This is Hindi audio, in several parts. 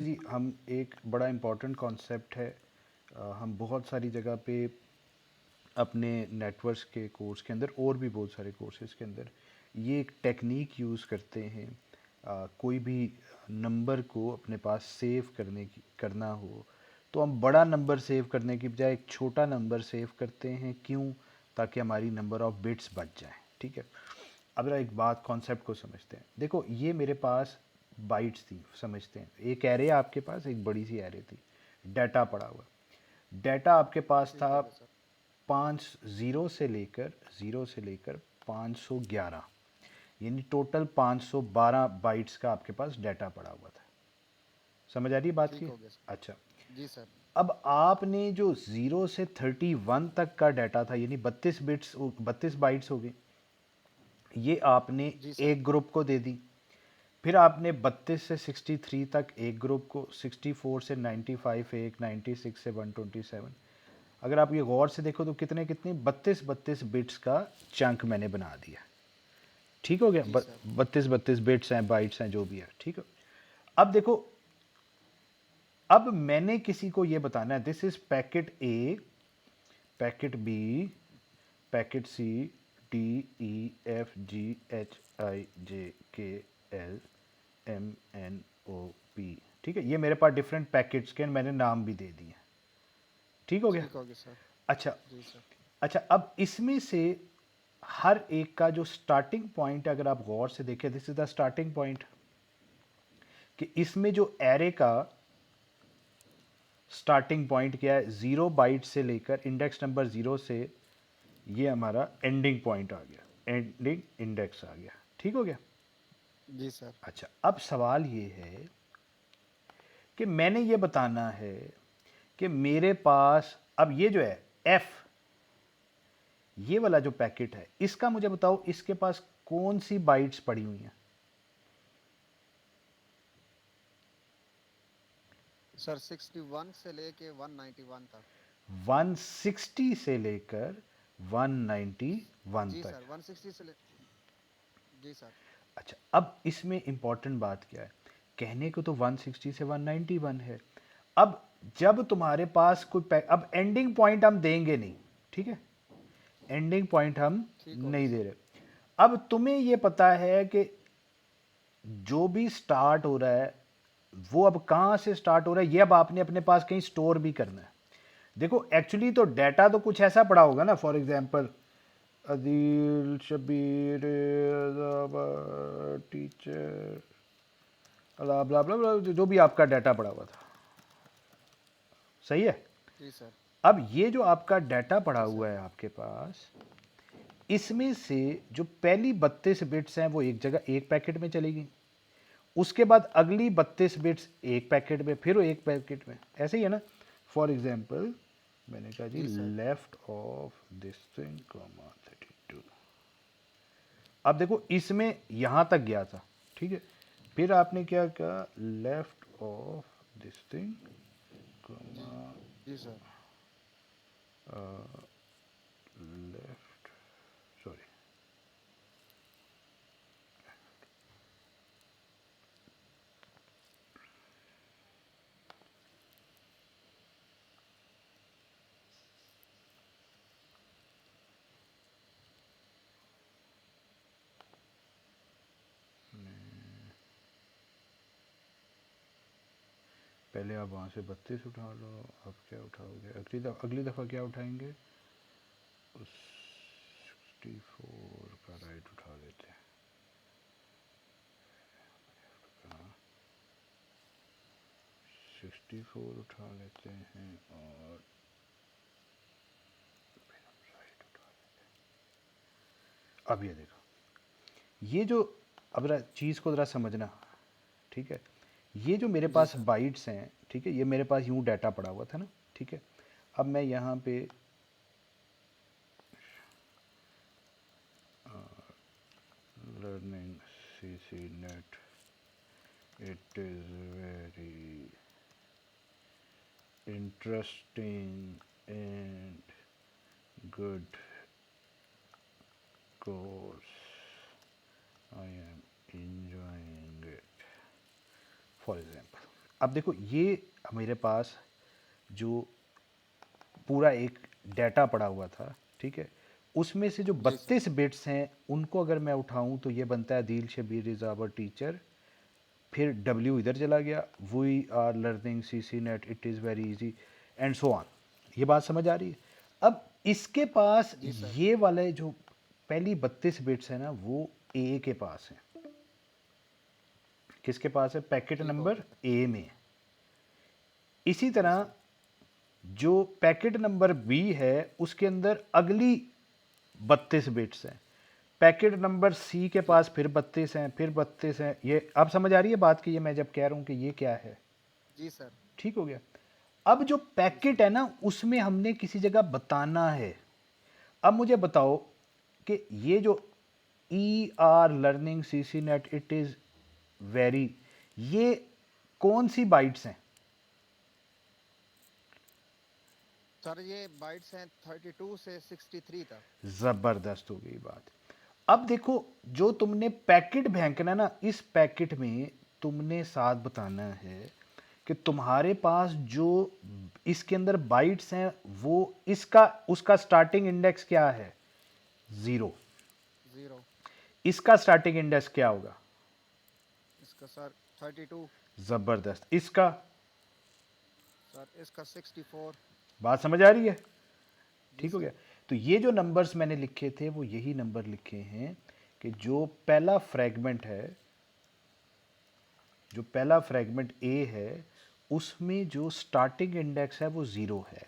जी, हम एक बड़ा इम्पोर्टेंट कॉन्सेप्ट है। हम बहुत सारी जगह पे अपने नेटवर्क्स के कोर्स के अंदर और भी बहुत सारे कोर्सेज़ के अंदर ये एक टेक्निक यूज़ करते हैं। कोई भी नंबर को अपने पास सेव करना हो तो हम बड़ा नंबर सेव करने की बजाय एक छोटा नंबर सेव करते हैं। क्यों? ताकि हमारी नंबर ऑफ़ बिट्स बच जाए। ठीक है। अब जरा एक बात कॉन्सेप्ट को समझते हैं। देखो, ये मेरे पास बाइट्स थी, समझते हैं। एक एरे आपके पास, एक बड़ी सी एरे थी, डाटा पड़ा हुआ। डाटा आपके पास ठीक था हो गया सर। 5 ज़ीरो से लेकर 511, यानी टोटल 512 बाइट्स का आपके पास डाटा पड़ा हुआ था। समझ आ रही है बात ठीक की? हो गया अच्छा। सर। जी सर। अब आपने जो 0 से 31 तक का डाटा था, यानी 32 बाइट्स हो गई, ये आपने जी सर। एक ग्रुप को दे दी। फिर आपने 32 से 63 तक एक ग्रुप को, 64 से 95 एक, 96 से 127। अगर आप ये गौर से देखो तो कितने कितने 32 बिट्स का चंक मैंने बना दिया। ठीक हो गया? जी सर। 32 बिट्स हैं, बाइट्स हैं, जो भी है। ठीक है। अब देखो, अब मैंने किसी को ये बताना है, this is packet A, packet B, packet C, D, E, F, G, H, I, J, K, L, M, N, O, P. ठीक है, ये मेरे पास डिफरेंट पैकेट्स के मैंने नाम भी दे दिए। ठीक हो गया? ठीक हो गया सर। अच्छा। जी सर। अच्छा, अब इसमें से हर एक का जो स्टार्टिंग पॉइंट, अगर आप गौर से देखें, this is the starting point, कि इसमें जो एरे का स्टार्टिंग पॉइंट क्या है, 0 बाइट से लेकर इंडेक्स नंबर 0 से ये हमारा एंडिंग पॉइंट आ गया, एंडिंग इंडेक्स आ गया। ठीक हो गया? जी सर। अच्छा, अब सवाल ये है कि मैंने ये बताना है कि मेरे पास अब ये जो है एफ, ये वाला जो पैकेट है, इसका मुझे बताओ, इसके पास कौन सी बाइट्स पड़ी हुई हैं? सर 61 से लेके 191 तक। 160 से लेकर 191 जी तक। सर 160 से ले। जी सर। अच्छा, अब इसमें इंपॉर्टेंट बात क्या है? कहने को तो 160 से 191 है। अब जब तुम्हारे पास अब एंडिंग पॉइंट हम देंगे नहीं। ठीक है, एंडिंग पॉइंट हम ठीक हो गया नहीं सर। दे रहे। अब तुम्हें यह पता है कि जो भी स्टार्ट हो रहा है वो अब कहाँ से स्टार्ट हो रहा है, ये अब आपने अपने पास कहीं स्टोर भी करना है। देखो, एक्चुअली तो डाटा तो कुछ ऐसा पड़ा होगा ना, for example Adeel Shabir teacher, blah blah blah blah, जो भी आपका डाटा पड़ा हुआ था। सही है। जी सर। अब ये जो आपका डाटा पड़ा जी हुआ सर। है आपके पास, इसमें से जो पहली 32 बिट्स हैं वो एक जगह एक पैकेट में चलेगी। उसके बाद अगली 32 बिट्स एक पैकेट में, फिर वो एक पैकेट में, ऐसे ही है ना। फॉर एग्जाम्पल, मैंने कहा जी जी sir. Left of this thing comma 32। अब देखो, इसमें यहां तक गया था। ठीक है। फिर आपने क्या कहा, लेफ्ट ऑफ दिस थिंग जी। कॉमा जी सर। लेफ्ट, सॉरी, पहले आप वहाँ से 32 उठा लो। अब क्या उठाओगे? अगली दफ़ा क्या उठाएंगे? उस 64 का राइट उठा लेते हैं। 64 उठा लेते हैं और राइट उठा लेते हैं। अब ये देखो, ये जो, अब जरा चीज़ को ज़रा समझना। ठीक है। ये जो मेरे जी पास सर। बाइट्स हैं, ठीक है, ये मेरे पास यूँ डाटा पड़ा हुआ था ना। ठीक है। अब मैं यहाँ पे learning C C net, it is very interesting and good course. I am enjoying it. For example. अब देखो ये मेरे पास जो पूरा एक डाटा पड़ा हुआ था, ठीक है, उसमें से जो जी सर। 32 बिट्स हैं उनको अगर मैं उठाऊं तो ये बनता है दिल शबीर इज़ आवर टीचर, फिर डब्ल्यू इधर चला गया, we are learning C C net it is very easy and so on. ये बात समझ आ रही है? अब इसके पास जी सर। ये वाले जो पहली 32 बिट्स है ना वो ए के पास है। किसके पास है? पैकेट ठीक हो नंबर गया। ए में। इसी जी तरह सर। जो पैकेट नंबर बी है उसके अंदर अगली 32 बिट्स हैं। पैकेट नंबर सी के जी। पास फिर 32 हैं, फिर 32 हैं। ये अब समझ आ रही है बात की? ये मैं जब कह रहा हूँ कि ये क्या है, जी सर। ठीक हो गया। अब जो जी सर। पैकेट है ना उसमें हमने किसी जगह बताना है। अब मुझे बताओ कि ये जो E R learning C C net it is very, ये कौन सी बाइट्स हैं? सर ये बाइट्स हैं 32 से 63 तक। ज़बरदस्त हो गई बात। अब देखो जो तुमने पैकेट फेंकना ना, इस पैकेट में तुमने साथ बताना है कि तुम्हारे पास जो इसके अंदर बाइट्स हैं वो इसका उसका स्टार्टिंग इंडेक्स क्या है? 0। 0। इसका स्टार्टिंग इंडेक्स क्या होगा? इसका सर 32। ज़बरदस्त। इसका? सर इसका 64। बात समझ आ रही है? जी ठीक हो गया। सर। तो ये जो नंबर्स मैंने लिखे थे वो यही नंबर लिखे हैं कि जो पहला फ्रैगमेंट है, जो पहला फ्रैगमेंट ए है उसमें जो स्टार्टिंग इंडेक्स है वो 0 है,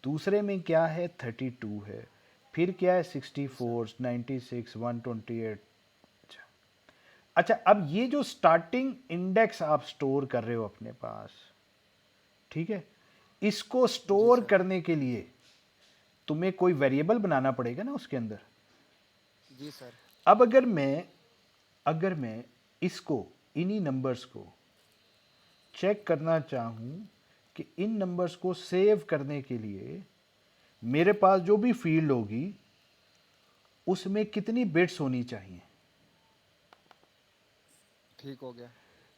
दूसरे में क्या है 32 है, फिर क्या है जी सर। 64, 96, 128। अच्छा, अच्छा, अब ये जो स्टार्टिंग इंडेक्स आप स्टोर कर रहे हो अपने पास, ठीक है, इसको जी स्टोर सर। करने के लिए तुम्हें कोई वेरिएबल बनाना पड़ेगा ना उसके अंदर। जी सर। अब अगर मैं इसको, इन्हीं नंबर्स को चेक करना चाहूँ कि इन नंबर्स को सेव करने के लिए मेरे पास जो भी फील्ड होगी उसमें कितनी बिट्स होनी चाहिए, ठीक हो गया।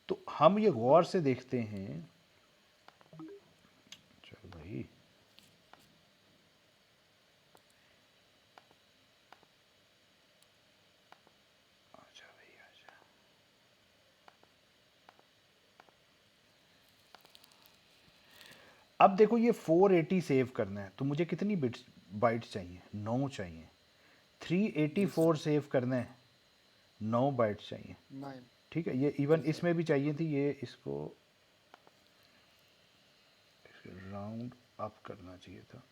तो हम ये गौर से देखते हैं। चल भाई, आजा भाई आजा। अब देखो ये 480 सेव करना है तो मुझे कितनी बिट्स बाइट्स चाहिए? 9 चाहिए। जी सर। 384 सेव करना है, 9 बाइट्स चाहिए। 9। ठीक है, ये जी इवन सर। इसमें भी चाहिए थी, ये इसको राउंड अप करना चाहिए था।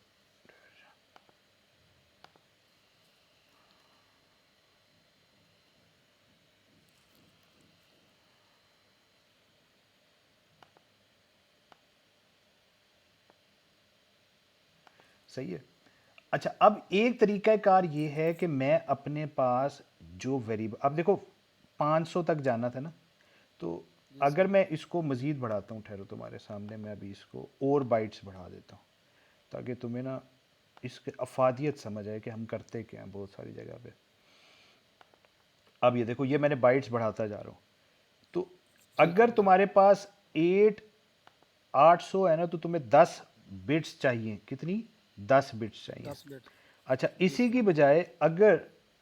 सही है। अच्छा, अब एक तरीकाकार ये है कि मैं अपने पास जो वेरिएबल, अब देखो 500 तक जाना था ना, तो जी अगर सर। मैं इसको मज़ीद बढ़ाता हूँ, ठहरो तुम्हारे सामने मैं अभी इसको और बाइट्स बढ़ा देता हूँ ताकि तुम्हें ना इसके अफादियत समझ आए कि हम करते क्या हैं बहुत सारी जगह पे। अब ये देखो, ये मैंने बाइट्स बढ़ाता जा रहा हूँ, तो ठीक अगर हो गया। तुम्हारे पास 800 है ना तो तुम्हें 10 बिट्स चाहिए। कितनी? 10 बिट्स चाहिए। 10 बिट। अच्छा, जी इसी सर। की बजाय अगर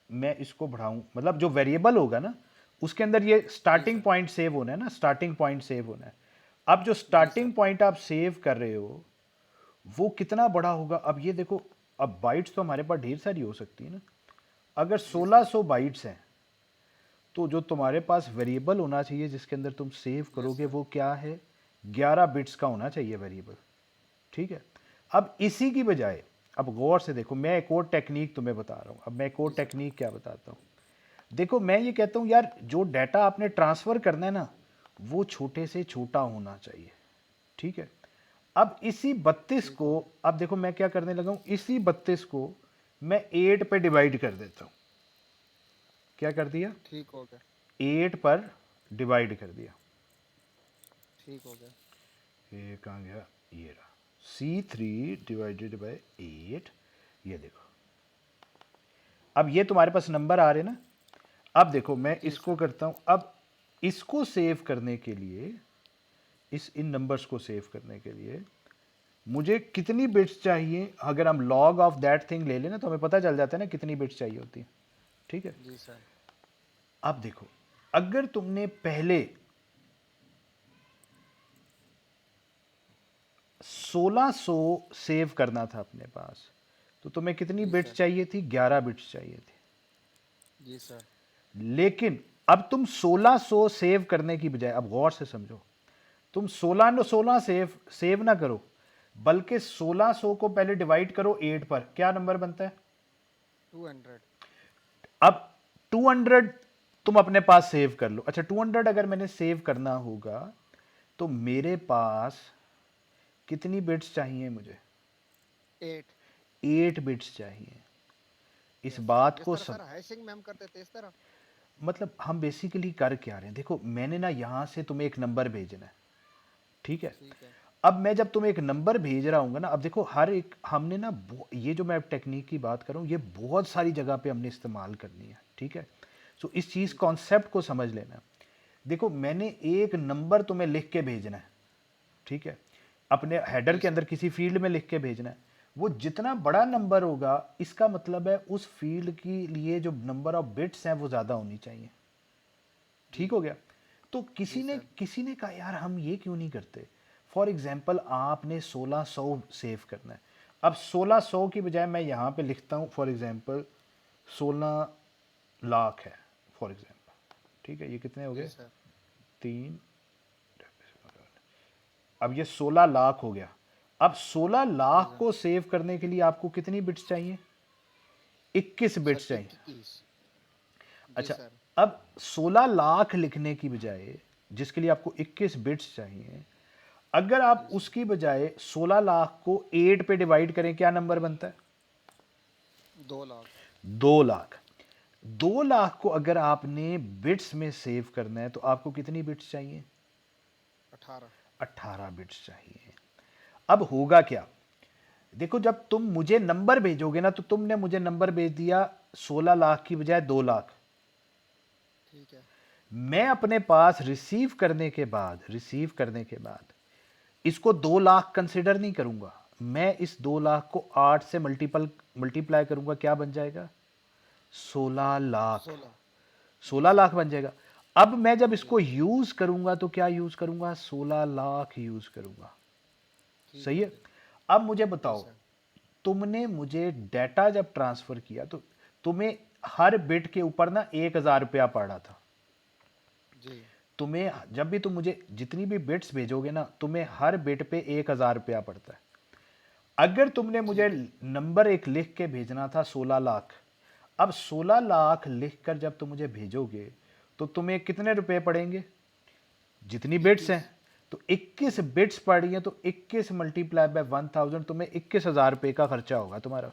मैं इसको बढ़ाऊं, मतलब जो वेरिएबल होगा ना उसके अंदर ये जी स्टार्टिंग सर। पॉइंट सेव होना है ना, स्टार्टिंग पॉइंट सेव होना है। अब जो जी सर। स्टार्टिंग पॉइंट आप सेव कर रहे हो वो कितना बड़ा होगा? अब ये देखो, अब बाइट्स तो हमारे पास ढेर सारी हो सकती है ना। अगर जी सर। 1600 बाइट्स हैं तो जो तुम्हारे पास वेरिएबल होना चाहिए जिसके अंदर तुम सेव यस करोगे सर। वो क्या है? 11 बिट्स का होना चाहिए वेरिएबल। ठीक है। अब इसी की बजाय, अब गौर से देखो, मैं एक और टेक्निक तुम्हें बता रहा हूँ। अब मैं एक और जी सर। टेक्निक क्या बताता हूँ, देखो मैं ये कहता हूँ यार जो डाटा आपने ट्रांसफ़र करना है ना वो छोटे से छोटा होना चाहिए। ठीक है। अब इसी 32 ठीक को, हो गया। अब देखो मैं क्या करने लगा हूँ, इसी 32 को मैं 8 पे डिवाइड कर देता हूँ। क्या कर दिया? ठीक हो गया। 8 पर डिवाइड कर दिया। ठीक हो गया। ये कहाँ गया? ये रहा, C3 / 8। ये देखो, अब ये तुम्हारे पास नंबर आ रहे ना। अब देखो मैं जी इसको सर। करता हूं, अब इसको सेव करने के लिए इस इन नंबर्स को सेव करने के लिए मुझे कितनी बिट्स चाहिए। अगर हम लॉग ऑफ दैट थिंग ले लें ना तो हमें पता चल जाता है ना कितनी बिट्स चाहिए होती है। ठीक है, जी सर। अब देखो, अगर तुमने पहले 1600 सेव करना था अपने पास, तो तुम्हें कितनी जी बिट्स सर। चाहिए थी? 11 बिट्स चाहिए थी। जी सर। लेकिन अब तुम 1600 सेव करने की बजाय, अब गौर से समझो, तुम 16 सेव सेव ना करो, बल्कि 1600 को पहले डिवाइड करो 8 पर, क्या नंबर बनता है? 200। अब 200 तुम अपने पास सेव कर लो। अच्छा, 200 अगर मैंने सेव करना होगा तो मेरे पास कितनी बिट्स चाहिए मुझे? 8। 8 बिट्स चाहिए। इस यस सर, बात जिस को तरह सब, सर हैशिंग में हम करते थे इस तरह। मतलब हम बेसिकली कर क्या रहे हैं, देखो मैंने ना यहाँ से तुम्हें एक नंबर भेजना है, ठीक है? ठीक है। अब मैं जब तुम्हें एक नंबर भेज रहा हूँ ना, अब देखो हर एक हमने ना ये जो मैं टेक्निक की बात कर रहा हूँ ये बहुत सारी जगह पे हमने इस्तेमाल करनी है, ठीक है? सो इस चीज़ ठीक है। कॉन्सेप्ट को समझ लेना। देखो मैंने एक नंबर तुम्हें लिख के भेजना है, ठीक है? अपने हेडर जी के सर। अंदर किसी फील्ड में लिख के भेजना है। वो जितना बड़ा ठीक है। नंबर होगा, इसका मतलब है उस फील्ड के लिए जो नंबर ऑफ बिट्स हैं वो ज़्यादा होनी चाहिए। जी। ठीक हो गया? तो जी सर। किसी ने कहा यार हम ये क्यों नहीं करते? फॉर एग्जाम्पल आपने 1600 सेव करना है। अब 1600 की बजाय मैं यहाँ पे लिखता हूँ फॉर एग्जाम्पल 16 लाख है, फॉर एग्जाम्पल। ठीक है, ये कितने हो जी गए? सर। 3। अब ये 16 लाख हो गया। अब 16 लाख जी सर। को सेव करने के लिए आपको कितनी बिट्स चाहिए? 21 सर बिट्स चाहिए। 21। जी अच्छा, सर। अब 16 लाख लिखने की बजाय, जिसके लिए आपको 21 बिट्स चाहिए, अगर आप जी सर। उसकी बजाय 16 लाख को 8 पे डिवाइड करें, क्या नंबर बनता है? 2 लाख। 2 लाख। 2 लाख को अगर आपने बिट्स में सेव करना है तो आपको कितनी बिट्स चाहिए? 18। 18 बिट्स चाहिए। अब होगा क्या? देखो जब तुम मुझे नंबर भेजोगे ना, तो तुमने मुझे नंबर भेज दिया 16 लाख की बजाय 2 लाख। ठीक है। मैं अपने पास रिसीव करने के बाद इसको 2 लाख कंसिडर नहीं करूंगा। मैं इस 2 लाख को 8 से मल्टीप्लाई करूंगा, क्या बन जाएगा? 16 लाख। 16। जी 16 लाख सर। बन जाएगा। अब मैं जब जी। इसको यूज करूंगा तो क्या यूज करूंगा? 16 लाख यूज करूंगा। ठीक सही हो है। गया। अब मुझे जी बताओ, सर। तुमने मुझे डाटा जब ट्रांसफर किया तो तुम्हें हर बिट के ऊपर ना 1,000 रुपया पड़ा था। जी। तुम्हें जब भी तुम मुझे जितनी भी बिट्स भेजोगे ना, तुम्हें हर बिट पे 1,000 रुपया पड़ता है। अगर तुमने मुझे ठीक है। नंबर एक लिख के भेजना था 16 लाख, अब 16 लाख लिख कर जब तुम मुझे भेजोगे तो तुम्हें कितने रुपए पड़ेंगे? जितनी बिट्स 21। हैं, तो 21 बिट्स पड़ी हैं, तो 21 मल्टीप्लाई बाय 1000, तुम्हें 21,000 रुपये का खर्चा होगा तुम्हारा।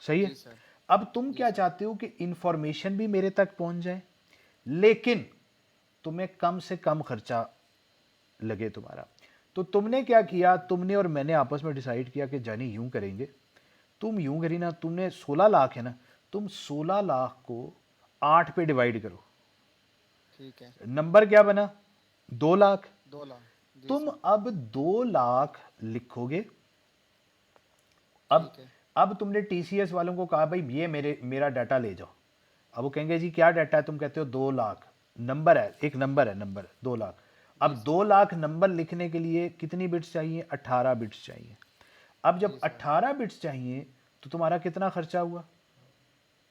सही है। जी सर। अब तुम जी क्या सर। चाहते हो कि इंफॉर्मेशन भी मेरे तक पहुंच जाए, लेकिन तुम्हें कम से कम खर्चा लगे तुम्हारा। तो तुमने क्या किया? तुमने और मैंने आपस में डिसाइड किया कि जानी यूं करेंगे। तुम यूं करी ना, तुमने 16 लाख है ना, तुम 16 लाख को 8 पे डिवाइड करो। ठीक है। नंबर क्या बना? 2 लाख। 2 लाख। जी तुम सर। अब 2 लाख लिखोगे। अब ठीक है। अब तुमने टीसीएस वालों को कहा भाई ये मेरा डाटा ले जाओ। अब वो कहेंगे जी क्या डाटा है? तुम कहते हो 2 लाख। नंबर है, एक नंबर है, नंबर 2 लाख। जी अब सर। 2 लाख नंबर लिखने के लिए कितनी बिट्स चाहिए? 18 बिट्स चाहिए। अब जब जी सर। 18 बिट्स चाहिए तो तुम्हारा कितना खर्चा हुआ?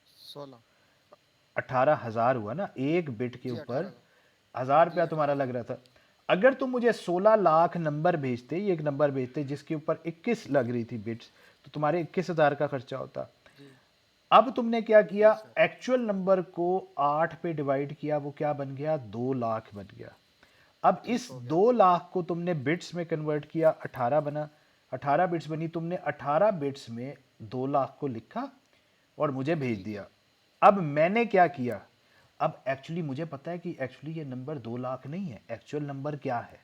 16। 18,000 हुआ ना, एक बिट के जी ऊपर 18। 1,000 रुपया जी तुम्हारा 18,000। लग रहा था। अगर तुम मुझे 16 लाख नंबर भेजते, ये एक नंबर भेजते जिसके ऊपर 21 लग रही थी बिट्स, तो तुम्हारे 21,000 का खर्चा होता। जी। अब तुमने क्या किया? जी सर। एक्चुअल नंबर को 8 पे डिवाइड किया, वो क्या बन गया? 2 लाख बन गया। अब ठीक इस हो गया। 2 लाख को तुमने बिट्स में कन्वर्ट किया, 18 बना, 18 बिट्स बनी, तुमने 18 बिट्स में 2 लाख को लिखा और मुझे भेज ठीक दिया। है। अब मैंने क्या किया? अब एक्चुअली मुझे पता है कि एक्चुअली ये नंबर 2 लाख नहीं है। एक्चुअल नंबर क्या है?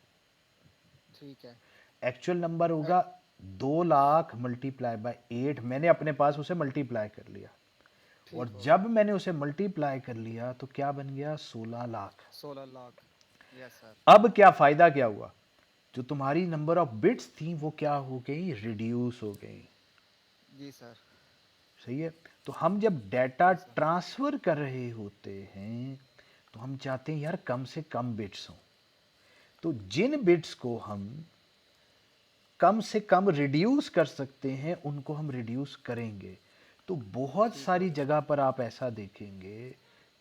ठीक है। एक्चुअल नंबर ए- होगा 2 लाख मल्टीप्लाई बाय 8। मैंने अपने पास उसे मल्टीप्लाई कर लिया, और ठीक हो गया। जब मैंने उसे मल्टीप्लाई कर लिया तो क्या बन गया? 16 लाख। 16 लाख। Yes sir. अब क्या फ़ायदा क्या हुआ, जो तुम्हारी नंबर ऑफ बिट्स थी वो क्या हो गई, रिड्यूस हो गई। जी सर। सही है। तो हम जब डाटा यस सर। ट्रांसफ़र कर रहे होते हैं तो हम चाहते हैं यार कम से कम बिट्स हों। तो जिन बिट्स को हम कम से कम रिड्यूस कर सकते हैं उनको हम रिड्यूस करेंगे। तो बहुत ठीक हो सारी गया जगह पर आप ऐसा देखेंगे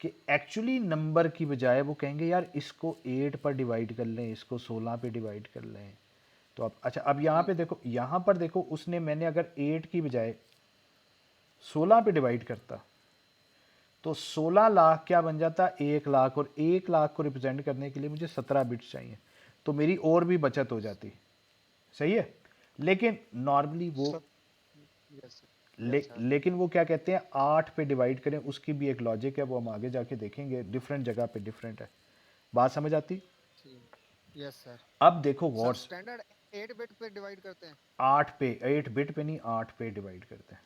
कि एक्चुअली नंबर की बजाय वो कहेंगे यार इसको 8 पर डिवाइड कर लें, इसको 16 पे डिवाइड कर लें। तो आप अच्छा, अब यहाँ पे ठीक है। देखो, यहाँ पर देखो, उसने मैंने अगर 8 की बजाय 16 पे डिवाइड करता तो 16 लाख क्या बन जाता, 1 लाख, और 1 लाख को रिप्रेजेंट करने के लिए मुझे 17 बिट्स चाहिए, तो मेरी और भी बचत हो जाती। सही है। लेकिन नॉर्मली वो सब। Yes sir. Yes sir. लेकिन वो क्या कहते हैं 8 पे डिवाइड करें, उसकी भी एक लॉजिक है, वो हम आगे जाके देखेंगे, डिफरेंट जगह पे डिफरेंट है। बात समझ आती। ठीक। Yes sir. अब देखो सर व्हाट्स, स्टैंडर्ड 8 बिट पे डिवाइड करते हैं। 8 पे, 8 बिट पे नहीं, 8 पे डिवाइड करते हैं।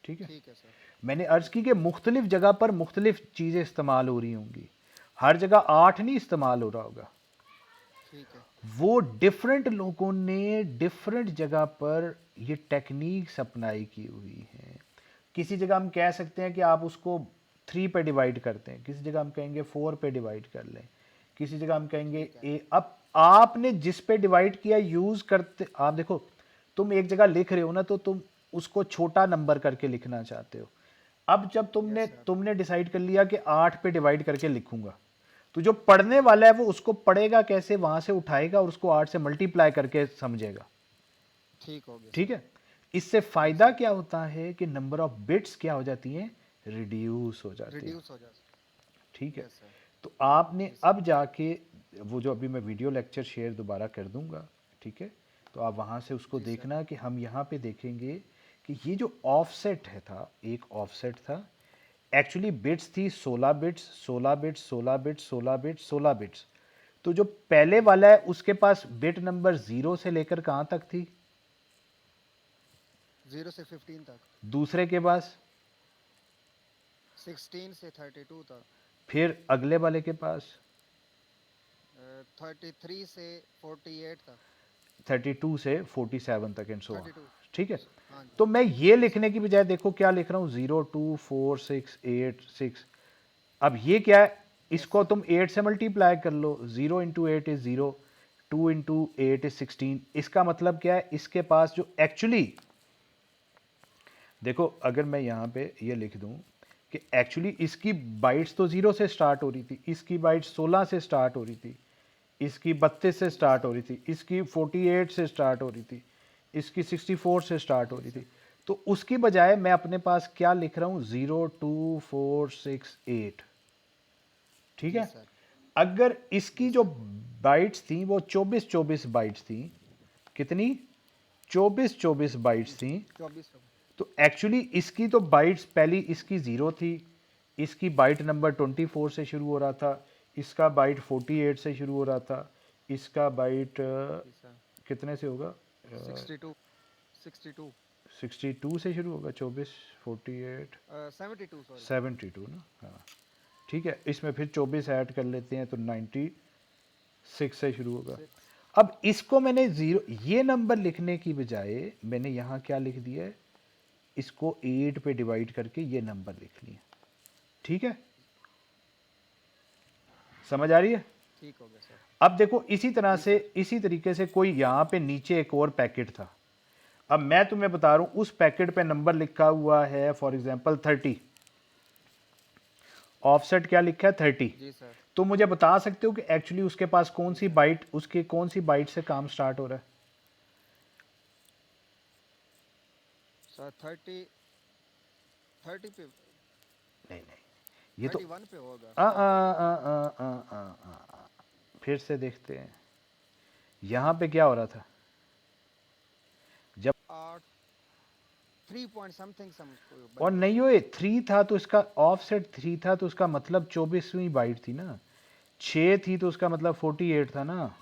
ठीक है। ठीक है सर। मैंने अर्ज ठीक की है। कि मुख्तलिफ जगह पर मुख्तलिफ चीज़ें इस्तेमाल हो रही होंगी, हर जगह 8 नहीं इस्तेमाल हो रहा होगा। ठीक है। वो डिफरेंट लोगों ने डिफरेंट जगह पर ये टेक्निक्स अप्लाई की हुई हैं। किसी जगह हम कह सकते हैं कि आप उसको 3 पे डिवाइड करते हैं, किसी जगह हम कहेंगे 4 पे डिवाइड कर लें, किसी जगह हम कहेंगे ठीक है। ए। अब आपने जिस पे डिवाइड किया यूज करते, आप देखो, तुम एक जगह लिख रहे हो ना तो तुम उसको छोटा नंबर करके लिखना चाहते हो। अब जब तुमने यस सर। तुमने डिसाइड कर लिया कि 8 पे डिवाइड करके लिखूंगा, तो जो पढ़ने वाला है वो उसको पढ़ेगा कैसे, वहां से उठाएगा और उसको 8 से मल्टीप्लाई करके समझेगा। ठीक हो गया ठीक सर। है। इससे जी फायदा सर। क्या होता है कि नंबर ऑफ बिट्स क्या हो जाती हैं, रिड्यूस हो जाती हैं। रिड्यूस हो जाए। ठीक है। Yes sir. तो आपने जी सर। अब जाके वो जो अभी मैं वीडियो लेक्चर शेयर दोबारा कर दूंगा, ठीक है, तो आप वहाँ से उसको जी सर। देखना कि हम यहाँ पे देखेंगे कि ये जो ऑफसेट है था, एक ऑफसेट था, एक्चुअली बिट्स थी 16 bits, 16 bits, 16 bits, 16 bits, 16 bits. तो जो पहले जी वाला सर। है उसके पास बिट नंबर 0 से लेकर कहाँ तक थी, 0 से 15 तक। दूसरे के पास, 16 से 32 तक। फिर अगले वाले के पास 33 से 48 तक। 32 से 47 तक एंड सो ऑन। 32। ठीक है। हाँ जी। तो मैं ये जी सर। लिखने की बजाय देखो क्या लिख रहा हूँ, 0 2 4 6 8 6। अब ये क्या है, यस इसको सर। तुम 8 से मल्टीप्लाई कर लो, 0 × 8 = 0, 2 × 8 = 16। इसका मतलब क्या है, इसके पास जो एक्चुअली, देखो अगर मैं यहाँ पे ये लिख दूँ कि एक्चुअली इसकी बाइट्स तो 0 से स्टार्ट हो रही थी, इसकी बाइट्स 16 से स्टार्ट हो रही थी, इसकी 32 से जी स्टार्ट सर। हो रही थी, इसकी 48 से स्टार्ट हो रही थी, इसकी 64 से स्टार्ट हो जी रही सर। थी। तो उसकी बजाय मैं अपने पास क्या लिख रहा हूँ, 0 2 4 6 8। ठीक जी है। सर। अगर जी इसकी जो सर। बाइट्स थी वो 24 बाइट्स थी, कितनी, 24 बाइट्स थी। 24। तो एक्चुअली इसकी तो बाइट्स पहली इसकी 0 थी, इसकी बाइट नंबर 24 से शुरू हो रहा था, इसका बाइट 48 से शुरू हो रहा था, इसका बाइट जी सर। कितने से होगा, 62। 62। 62 से शुरू होगा, 24, 48, 72 सॉरी। 72 ना, हाँ। ठीक है, इसमें फिर 24 ऐड कर लेते हैं तो 96 से शुरू होगा। 6। अब इसको मैंने ज़ीरो, ये नंबर लिखने की बजाय मैंने यहाँ क्या लिख दिया है, इसको 8 पे डिवाइड करके ये नंबर लिख लिया। ठीक है, समझ आ रही है। ठीक हो गया सर। अब देखो इसी तरह जी से, सर। इसी तरीके से कोई यहाँ पे नीचे एक और पैकेट था। अब मैं तुम्हें बता रहा हूँ उस पैकेट पे नंबर लिखा हुआ है फॉर एग्जांपल 30, ऑफसेट क्या लिखा है 30। जी सर। तो मुझे बता सकते हो कि एक्चुअली उसके पास कौन जी सी सर। बाइट, उसके कौन सी बाइट से काम स्टार्ट हो रहा है। सर 30। 30 पे। नहीं नहीं, ये तो 31 पे होगा आ, आ, स्टार्टिंग। आ, आ, आ, आ, आ, फिर से देखते हैं यहाँ पे क्या हो रहा था जब, 8। 3 पॉइंट समथिंग सम और बन गया नहीं था। हुए 3 था तो इसका ऑफसेट 3 था तो उसका मतलब 24वीं बाइट थी ना, 6 थी तो उसका मतलब 48 था ना,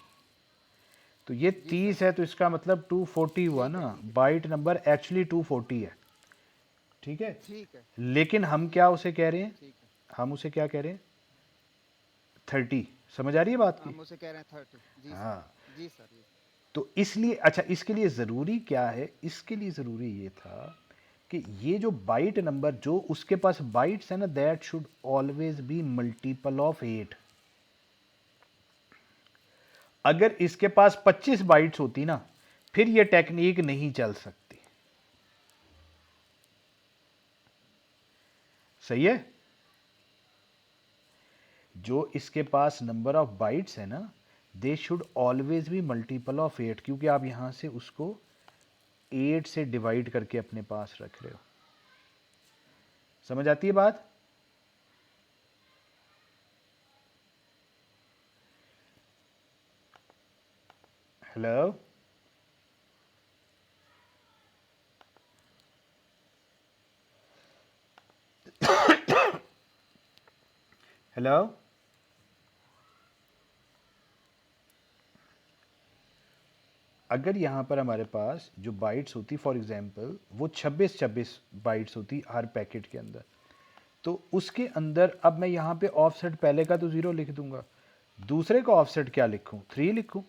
तो ये जी सर। 30 है तो इसका मतलब 240 हुआ ठीक है। ना, ठीक है। बाइट नंबर एक्चुअली 240 है। ठीक है। ठीक है। लेकिन हम क्या उसे कह रहे हैं, ठीक है। हम उसे क्या कह रहे हैं, 30, समझ आ रही है बात की? हम उसे कह रहे हैं 30। जी सर। हाँ। जी सर। जी। तो इसलिए अच्छा, इसके लिए ज़रूरी क्या है, इसके लिए ज़रूरी ये था कि ये जो बाइट नंबर जो उसके पास बाइट्स है ना, that should always be multiple of 8। अगर इसके पास 25 बाइट्स होती ना, फिर ये टेक्निक नहीं चल सकती। सही है? जो इसके पास नंबर ऑफ बाइट्स है ना, they should always be multiple of 8, क्योंकि आप यहां से उसको 8 से डिवाइड करके अपने पास रख रहे हो। समझ आती है बात? हेलो? हेलो? अगर यहाँ पर हमारे पास जो बाइट्स होती, फॉर एग्जांपल वो 26 बाइट्स होती हर पैकेट के अंदर, तो उसके अंदर अब मैं यहाँ पे ऑफसेट पहले का तो 0 लिख दूंगा, दूसरे का ऑफसेट क्या लिखूँ, 3 लिखूँ।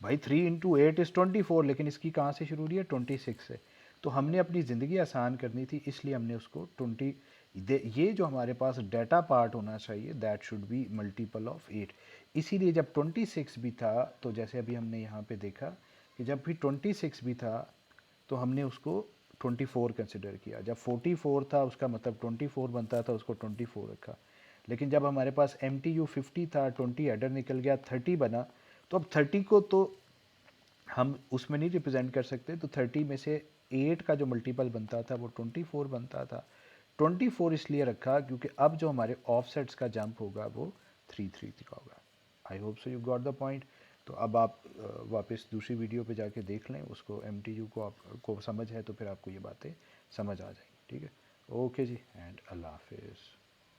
भाई 3 × 8 = 24, लेकिन इसकी कहाँ से शुरू हो रही है, 26 से। तो हमने अपनी ज़िंदगी आसान करनी थी, इसलिए हमने उसको 20, ये जो हमारे पास डाटा पार्ट होना चाहिए that should be multiple of 8। इसीलिए जब 26 भी था, तो जैसे अभी हमने यहाँ पे देखा कि जब भी 26 भी था तो हमने उसको 24 कंसिडर किया। जब 44 था उसका मतलब 24 बनता था, उसको 24 रखा। लेकिन जब हमारे पास MTU 50 था, 20 एडर निकल गया, 30 बना, तो अब 30 को तो हम उसमें नहीं रिप्रेजेंट कर सकते, तो 30 में से 8 का जो मल्टीपल बनता था वो 24 बनता था। 24 इसलिए रखा क्योंकि अब जो हमारे ऑफसेट्स का जंप होगा वो 3 का होगा। I hope so you got the point. तो अब आप वापस दूसरी वीडियो पे जाके देख लें उसको, MTU को आपको समझ है तो फिर आपको ये बातें समझ आ जाएंगी। ठीक है, ओके जी, एंड अल्लाह हाफिज़।